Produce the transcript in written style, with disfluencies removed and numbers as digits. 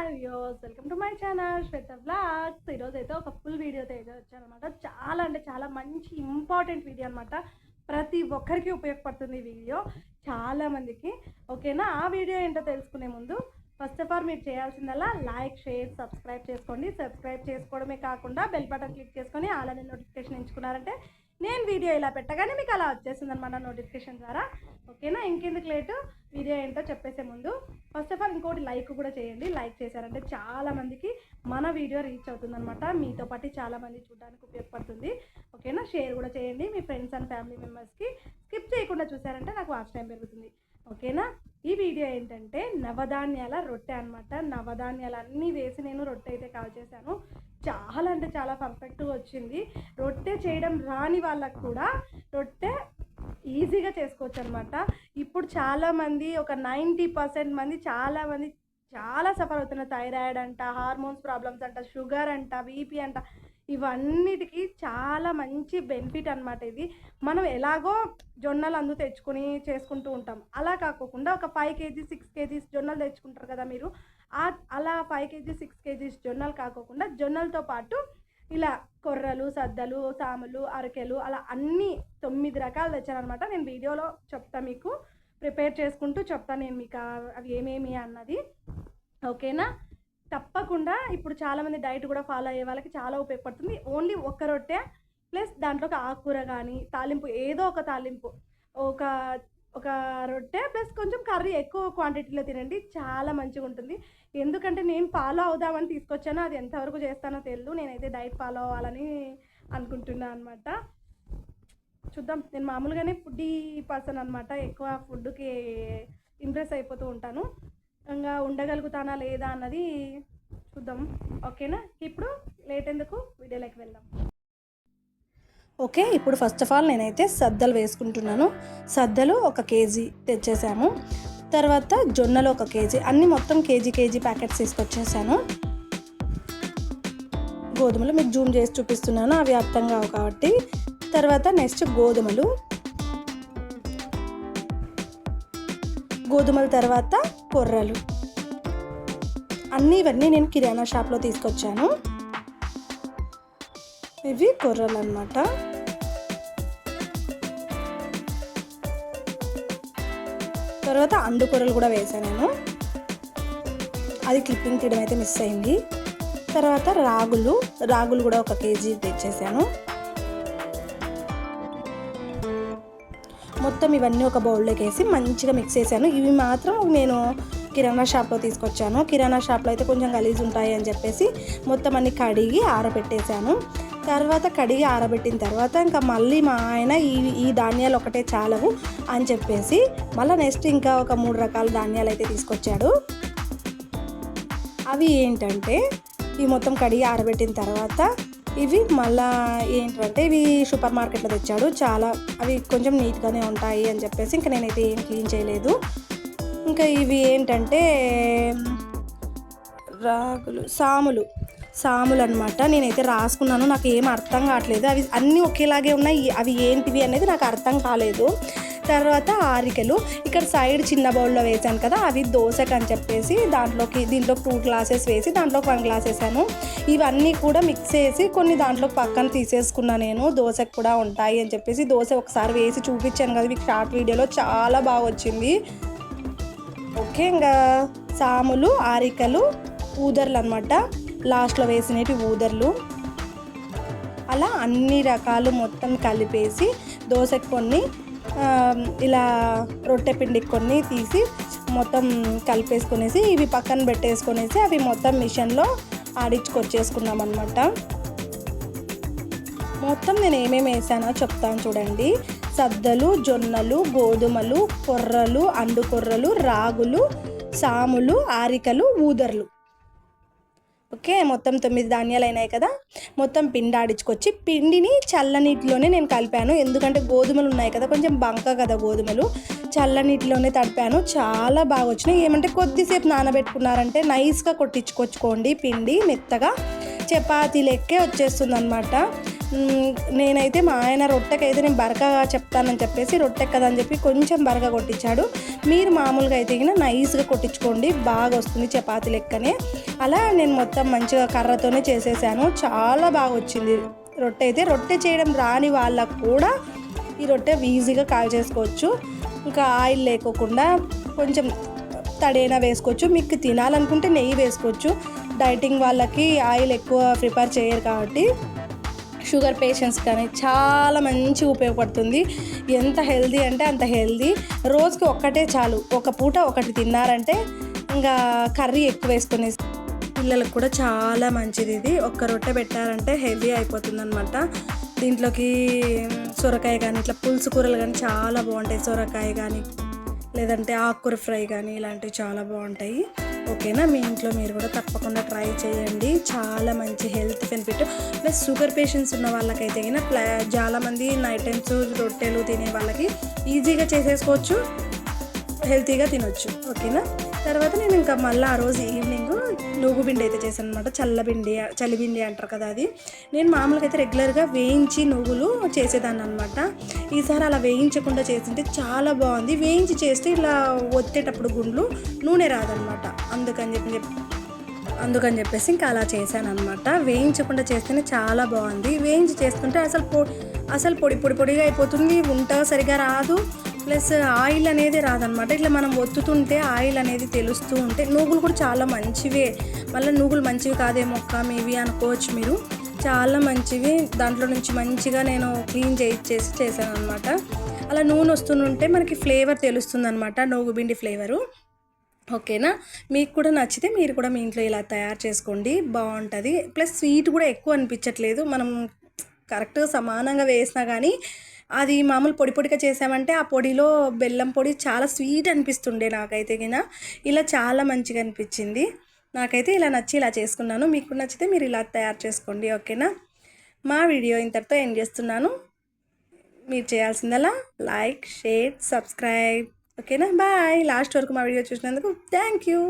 Hi viewers, welcome to my channel Shweta vlogs. ఈరోజు అయితే ఒక ఫుల్ వీడియోతో అయితే వచ్చానమాట. చాలా అంటే చాలా మంచి ఇంపార్టెంట్ వీడియో అనమాట. ప్రతి ఒక్కరికి ఉపయోగపడుతుంది ఈ వీడియో చాలామందికి. ఓకేనా? ఆ వీడియో ఏంటో తెలుసుకునే ముందు ఫస్ట్ ఆఫ్ ఆల్ మీరు చేయాల్సిందల్లా లైక్, షేర్, సబ్స్క్రైబ్ చేసుకోండి. సబ్స్క్రైబ్ చేసుకోవడమే కాకుండా బెల్ బటన్ క్లిక్ చేసుకొని ఆల్ అనే నోటిఫికేషన్ ఎంచుకున్నారంటే నేను వీడియో ఇలా పెట్టగానే మీకు అలా వచ్చేస్తుంది అనమాట నోటిఫికేషన్ ద్వారా. ఓకేనా? ఇంకెందుకు లేటు, వీడియో ఏంటో చెప్పేసే ముందు ఫస్ట్ ఆఫ్ ఆల్ ఇంకోటి లైక్ కూడా చేయండి. లైక్ చేశారంటే చాలామందికి మన వీడియో రీచ్ అవుతుంది అనమాట. మీతో పాటు చాలామంది చూడడానికి ఉపయోగపడుతుంది. ఓకేనా? షేర్ కూడా చేయండి మీ ఫ్రెండ్స్ అండ్ ఫ్యామిలీ మెంబర్స్కి. స్కిప్ చేయకుండా చూసారంటే నాకు వాచ్ టైం పెరుగుతుంది. ఓకేనా? ఈ వీడియో ఏంటంటే నవధాన్యాల రొట్టె అనమాట. నవధాన్యాలు అన్నీ వేసి నేను రొట్టె అయితే కాల్ చేశాను. చాలా అంటే చాలా పర్ఫెక్ట్గా వచ్చింది. రొట్టె చేయడం రాని వాళ్ళకు కూడా రొట్టె ఈజీగా చేసుకోవచ్చు అనమాట. ఇప్పుడు చాలామంది ఒక 90% మంది చాలామంది చాలా సఫర్ అవుతున్నారు. థైరాయిడ్ అంట, హార్మోన్స్ ప్రాబ్లమ్స్ అంట, షుగర్ అంట, బీపీ అంట, ఇవన్నిటికీ చాలా మంచి బెనిఫిట్ అనమాట ఇది. మనం ఎలాగో జొన్నలు అందు తెచ్చుకొని చేసుకుంటూ ఉంటాం. అలా కాకోకుండా ఒక 5 kg 6 kg జొన్నలు తెచ్చుకుంటారు కదా మీరు. అలా 5 kg 6 kg జొన్నలు కాకోకుండా జొన్నలతో పాటు ఇలా కొర్రలు, సద్దలు, సాములు, అరకెలు అలా అన్నీ 9 రకాలు తెచ్చానమాట. నేను వీడియోలో చెప్తా, మీకు ప్రిపేర్ చేసుకుంటూ చెప్తాను నేను మీకు అవి ఏమేమి అన్నది. ఓకేనా? తప్పకుండా ఇప్పుడు చాలామంది డైట్ కూడా ఫాలో అయ్యే వాళ్ళకి చాలా ఉపయోగపడుతుంది. ఓన్లీ ఒక్క రొట్టె ప్లస్ దాంట్లోకి ఆకుకూర కానీ తాలింపు, ఏదో ఒక తాలింపు, ఒక ఒక రొట్టె ప్లస్ కొంచెం కర్రీ ఎక్కువ క్వాంటిటీలో తినండి. చాలా మంచిగా ఉంటుంది. ఎందుకంటే నేను ఫాలో అవుదామని తీసుకొచ్చాను. అది ఎంతవరకు చేస్తానో తెలియదు. నేనైతే డైట్ ఫాలో అవ్వాలని అనుకుంటున్నాను అనమాట. చూద్దాం. నేను మామూలుగానే ఫుడ్డీ పర్సన్ అనమాట. ఎక్కువ ఫుడ్కి ఇంప్రెస్ అయిపోతూ ఉంటాను. ఇంకా ఉండగలుగుతానా లేదా అన్నది చూద్దాం. ఓకేనా? ఇప్పుడు లేట్ ఎందుకు, వీడియోలోకి వెళ్దాం. ఓకే, ఇప్పుడు ఫస్ట్ ఆఫ్ ఆల్ నేనైతే సద్దలు వేసుకుంటున్నాను. సద్దలు 1 kg తెచ్చేసాము. తర్వాత జొన్నలు 1 kg, అన్నీ మొత్తం కేజీ ప్యాకెట్స్ తీసుకొచ్చేసాను. గోధుమలు మీకు జూమ్ చేసి చూపిస్తున్నాను, అవి అర్థం కావు కాబట్టి. తర్వాత నెక్స్ట్ గోధుమలు తర్వాత కొర్రలు, ఇవన్నీ నేను కిరాణా షాప్లో తీసుకొచ్చాను. ఇవి కొర్రలు అన్నమాట. తర్వాత అండు కొర్రలు కూడా వేసాను నేను. అది క్లిప్పింగ్ తీయడం అయితే మిస్ అయింది. తర్వాత రాగులు కూడా 1 kg తెచ్చేసాను. మొత్తం ఇవన్నీ ఒక బౌల్లోకి వేసి మంచిగా మిక్స్ చేశాను. ఇవి మాత్రం నేను కిరాణా షాప్లో తీసుకొచ్చాను. కిరాణా షాప్లో అయితే కొంచెం గలీజ్ ఉంటాయి అని చెప్పేసి మొత్తం అన్ని కడిగి ఆరబెట్టేశాను. తర్వాత కడిగి ఆరబెట్టిన తర్వాత ఇంకా మళ్ళీ మా ఆయన ఈ ధాన్యాలు ఒకటే చాలవు అని చెప్పేసి మళ్ళీ నెక్స్ట్ ఇంకా ఒక 3 రకాల ధాన్యాలు అయితే తీసుకొచ్చాడు. అవి ఏంటంటే ఇవి మొత్తం కడిగి ఆరబెట్టిన తర్వాత ఇవి మళ్ళా ఏంటంటే ఇవి సూపర్ మార్కెట్లో తెచ్చాడు. అవి కొంచెం నీట్గానే ఉంటాయి అని చెప్పేసి ఇంకా నేనైతే ఏం క్లీన్ చేయలేదు. ఇంకా ఇవి ఏంటంటే సాములు అనమాట. నేనైతే రాసుకున్నాను, నాకు ఏం అర్థం కావట్లేదు. అవి అన్నీ ఒకేలాగే ఉన్నాయి, అవి ఏంటివి అనేది నాకు అర్థం కాలేదు. తర్వాత ఆరికలు ఇక్కడ సైడ్ చిన్న బౌల్లో వేసాను కదా, అవి దోశకు అని చెప్పేసి దీంట్లో 2 గ్లాసెస్ వేసి దాంట్లో 1 గ్లాస్ వేసాను. ఇవన్నీ కూడా మిక్స్ చేసి కొన్ని దాంట్లో పక్కన తీసేసుకున్నా నేను. దోశకు కూడా ఉంటాయి అని చెప్పేసి దోశ ఒకసారి వేసి చూపించాను కదా మీకు షార్ట్ వీడియోలో, చాలా బాగా వచ్చింది. ఓకే, ఇంకా సాములు, ఆరికలు, ఊదర్లు అనమాట, లాస్ట్లో వేసినవి ఊదర్లు. అలా అన్ని రకాలు మొత్తం కలిపేసి దోశకు కొన్ని, ఇలా రొట్టె పిండికి కొన్ని తీసి మొత్తం కలిపేసుకునేసి ఇవి పక్కన పెట్టేసుకునేసి అవి మొత్తం మిషన్లో ఆడించుకొచ్చేసుకున్నాం అనమాట. మొత్తం నేను ఏమేమి వేసానో చెప్తాను చూడండి. సద్దలు, జొన్నలు, గోధుమలు, కొర్రలు, అండు కొర్రలు, రాగులు, సాములు, ఆరికలు, ఊదర్లు. ఓకే, మొత్తం 9 ధాన్యాలు అయినాయి కదా. మొత్తం పిండి ఆడించుకొచ్చి పిండిని చల్లనీటిలోనే నేను కలిపాను. ఎందుకంటే గోధుమలు ఉన్నాయి కదా, కొంచెం బంక కదా గోధుమలు, చల్లనీటిలోనే తడిపాను. చాలా బాగా వచ్చినాయి. ఏమంటే కొద్దిసేపు నానబెట్టుకున్నారంటే నైస్గా కొట్టించుకొచ్చుకోండి. పిండి మెత్తగా చపాతీ లెక్కే వచ్చేస్తుంది అనమాట. నేనైతే మా ఆయన రొట్టెకైతే నేను బరకగా చెప్తానని చెప్పేసి రొట్టె కదని చెప్పి కొంచెం బరక కొట్టించాడు. మీరు మామూలుగా అయితే నైస్గా కొట్టించుకోండి, బాగా వస్తుంది చపాతీ లెక్కనే. అలా నేను మొత్తం మంచిగా కర్రతోనే చేసేసాను. చాలా బాగా వచ్చింది రొట్టె అయితే. రొట్టె చేయడం రాని వాళ్ళకు కూడా ఈ రొట్టె ఈజీగా కాల్ చేసుకోవచ్చు. ఇంకా ఆయిల్ లేకోకుండా కొంచెం తడైనా వేసుకోవచ్చు. మీకు తినాలనుకుంటే నెయ్యి వేసుకోవచ్చు. డైటింగ్ వాళ్ళకి ఆయిల్ ఎక్కువ ప్రిపేర్ చేయరు కాబట్టి షుగర్ పేషెంట్స్ కానీ చాలా మంచిగా ఉపయోగపడుతుంది. ఎంత హెల్దీ అంటే అంత హెల్దీ. రోజుకి ఒక్కటే చాలు, ఒక పూట ఒకటి తిన్నారంటే ఇంకా కర్రీ ఎక్కువ వేసుకునే పిల్లలకు కూడా చాలా మంచిది ఇది. ఒక్క రొట్టె పెట్టారంటే హెవీ అయిపోతుంది అనమాట. దీంట్లోకి సొరకాయ కానీ ఇట్లా పులుసు కూరలు కానీ చాలా బాగుంటాయి. సొరకాయ కానీ లేదంటే ఆకుకూర ఫ్రై కానీ ఇలాంటివి చాలా బాగుంటాయి. ఓకేనా, మీ ఇంట్లో మీరు కూడా తప్పకుండా ట్రై చేయండి. చాలా మంచి health benefit. Plus sugar patients ఉన్న వాళ్ళకైతే చాలామంది నైట్ టైమ్స్ రొట్టెలు తినే వాళ్ళకి ఈజీగా చేసేసుకోవచ్చు, హెల్తీగా తినొచ్చు. ఓకేనా, తర్వాత నేను ఇంకా మళ్ళీ ఆ రోజు ఈవినింగ్ నూగుబిండి అయితే చేశాను అనమాట. చలిబిండి అంటారు కదా అది. నేను మామూలుగా అయితే రెగ్యులర్గా వేయించి నువ్వులు చేసేదాన్ని అనమాట. ఈసారి అలా వేయించకుండా చేస్తుంటే చాలా బాగుంది. వేయించి చేస్తే ఇలా ఒత్తేటప్పుడు గుండ్లు నూనె రాదనమాట. అందుకని చెప్పేసి ఇంకా అలా చేశాను అనమాట. వేయించకుండా చేస్తేనే చాలా బాగుంది. వేయించి చేస్తుంటే అసలు పొడిగా అయిపోతుంది, వంట సరిగా రాదు. ప్లస్ ఆయిల్ అనేది రాదనమాట. ఇట్లా మనం ఒత్తుతుంటే ఆయిల్ అనేది తెలుస్తూ ఉంటే నూగులు కూడా చాలా మంచివే. మళ్ళీ నూగులు మంచివి కాదేమో మేబీ అనుకోవచ్చు మీరు. చాలా మంచివి. దాంట్లో నుంచి మంచిగా నేను క్లీన్ చేశాను అనమాట. అలా నూనె వస్తుంటే మనకి ఫ్లేవర్ తెలుస్తుంది అనమాట, నూగుబిండి ఫ్లేవరు. ఓకేనా, మీకు కూడా నచ్చితే మీరు కూడా మీ ఇంట్లో ఇలా తయారు చేసుకోండి, బాగుంటుంది. ప్లస్ స్వీట్ కూడా ఎక్కువ అనిపించట్లేదు. మనం కరెక్ట్గా సమానంగా వేసినా కానీ అది మామూలు పొడిగా చేసామంటే ఆ పొడిలో బెల్లం పొడి చాలా స్వీట్ అనిపిస్తుండే నాకైతే. ఇలా చాలా మంచిగా అనిపించింది నాకైతే. ఇలా నచ్చి ఇలా చేసుకున్నాను. మీకు నచ్చితే మీరు ఇలా తయారు చేసుకోండి. ఓకేనా, మా వీడియో ఇంతటితో ఎండ్ చేస్తున్నాను. మీరు చేయాల్సిందలా లైక్, షేర్, సబ్స్క్రైబ్. ఓకేనా, బాయ్. లాస్ట్ వరకు మా వీడియో చూసినందుకు థ్యాంక్ యూ.